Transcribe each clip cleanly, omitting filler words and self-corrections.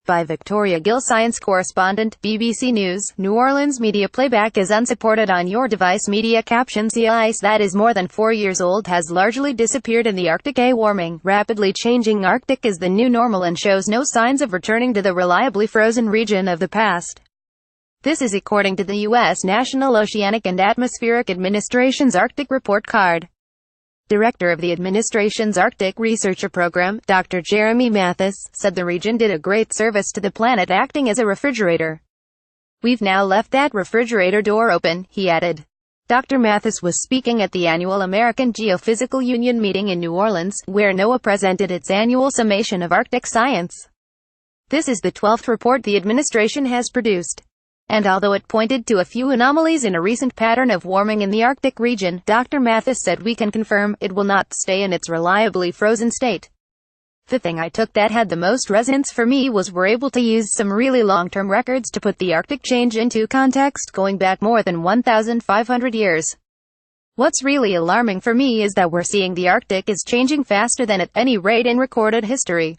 By Victoria Gill Science correspondent, BBC News, New Orleans media playback is unsupported on your device. Media captionSea ice that is more than 4 years old has largely disappeared in the Arctic. A warming, rapidly changing Arctic is the new normal and shows no signs of returning to the reliably frozen region of the past. This is according to the U.S. National Oceanic and Atmospheric Administration's Arctic Report Card. Director of the administration's Arctic Researcher Program, Dr. Jeremy Mathis, said the region did a great service to the planet acting as a refrigerator. "We've now left that refrigerator door open," he added. Dr. Mathis was speaking at the annual American Geophysical Union meeting in New Orleans, where NOAA presented its annual summation of Arctic science. This is the 12th report the administration has produced. And although it pointed to a few anomalies in a recent pattern of warming in the Arctic region, Dr. Mathis said we can confirm it will not stay in its reliably frozen state. "The thing I took that had the most resonance for me was we're able to use some really long-term records to put the Arctic change into context going back more than 1,500 years. What's really alarming for me is that we're seeing the Arctic is changing faster than at any rate in recorded history."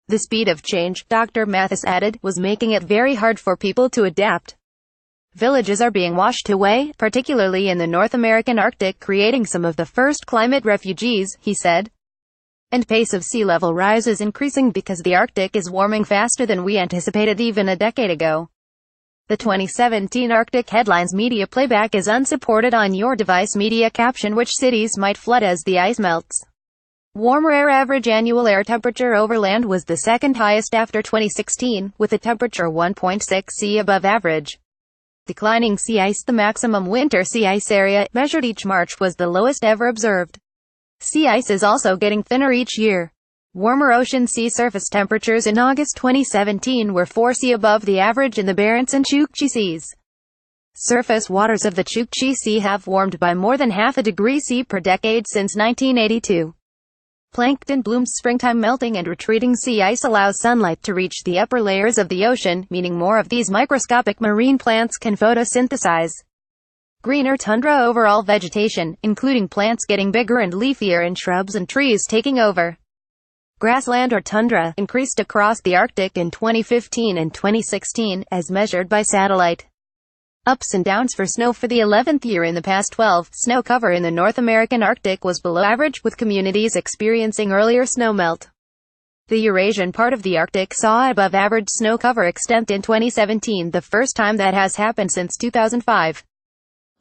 The speed of change, Dr. Mathis added, was making it very hard for people to adapt. Villages are being washed away, particularly in the North American Arctic, creating some of the first climate refugees, he said. And pace of sea level rise is increasing because the Arctic is warming faster than we anticipated even a decade ago. The 2017 Arctic headlines media playback is unsupported on your device. Media caption: which cities might flood as the ice melts? Warmer air. Average annual air temperature over land was the second highest after 2016, with a temperature 1.6 C above average. Declining sea ice. The maximum winter sea ice area, measured each March, was the lowest ever observed. Sea ice is also getting thinner each year. Warmer ocean sea surface temperatures in August 2017 were 4 C above the average in the Barents and Chukchi Seas. Surface waters of the Chukchi Sea have warmed by more than half a degree C per decade since 1982. Plankton blooms. Springtime melting and retreating sea ice allows sunlight to reach the upper layers of the ocean, meaning more of these microscopic marine plants can photosynthesize. Greener tundra. Overall vegetation, including plants getting bigger and leafier and shrubs and trees taking over. Grassland or tundra, increased across the Arctic in 2015 and 2016, as measured by satellite. Ups and downs for snow. For the 11th year in the past 12, snow cover in the North American Arctic was below average, with communities experiencing earlier snowmelt. The Eurasian part of the Arctic saw above average snow cover extent in 2017, the first time that has happened since 2005.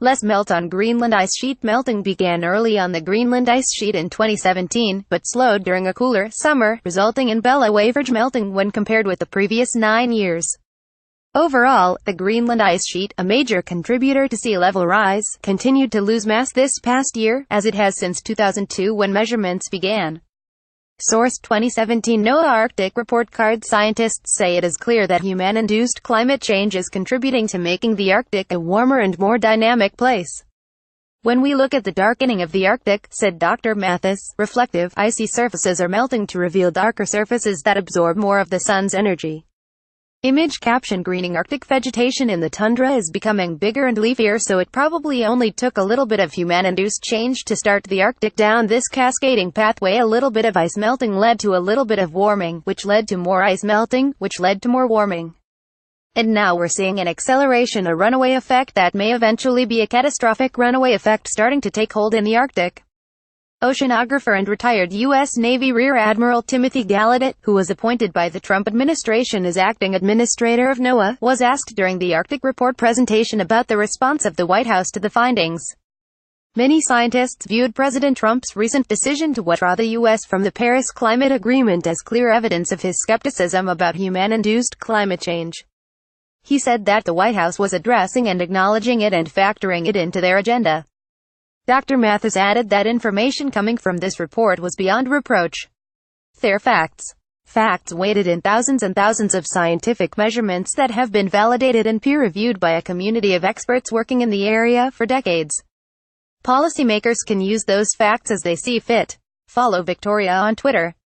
Less melt on Greenland ice sheet. Melting began early on the Greenland ice sheet in 2017, but slowed during a cooler summer, resulting in below average melting when compared with the previous 9 years. Overall, the Greenland ice sheet, a major contributor to sea level rise, continued to lose mass this past year, as it has since 2002 when measurements began. Source: 2017 NOAA Arctic Report Card. Scientists say it is clear that human-induced climate change is contributing to making the Arctic a warmer and more dynamic place. "When we look at the darkening of the Arctic," said Dr. Mathis, "reflective, icy surfaces are melting to reveal darker surfaces that absorb more of the sun's energy." Image caption: greening Arctic vegetation in the tundra is becoming bigger and leafier, so it probably only took a little bit of human-induced change to start the Arctic down this cascading pathway. A little bit of ice melting led to a little bit of warming, which led to more ice melting, which led to more warming. And now we're seeing an acceleration, a runaway effect that may eventually be a catastrophic runaway effect starting to take hold in the Arctic. Oceanographer and retired U.S. Navy Rear Admiral Timothy Gallaudet, who was appointed by the Trump administration as acting administrator of NOAA, was asked during the Arctic Report presentation about the response of the White House to the findings. Many scientists viewed President Trump's recent decision to withdraw the U.S. from the Paris Climate Agreement as clear evidence of his skepticism about human-induced climate change. He said that the White House was addressing and acknowledging it and factoring it into their agenda. Dr. Mathis added that information coming from this report was beyond reproach. They're facts. Facts weighted in thousands and thousands of scientific measurements that have been validated and peer-reviewed by a community of experts working in the area for decades. Policymakers can use those facts as they see fit. Follow Victoria on Twitter.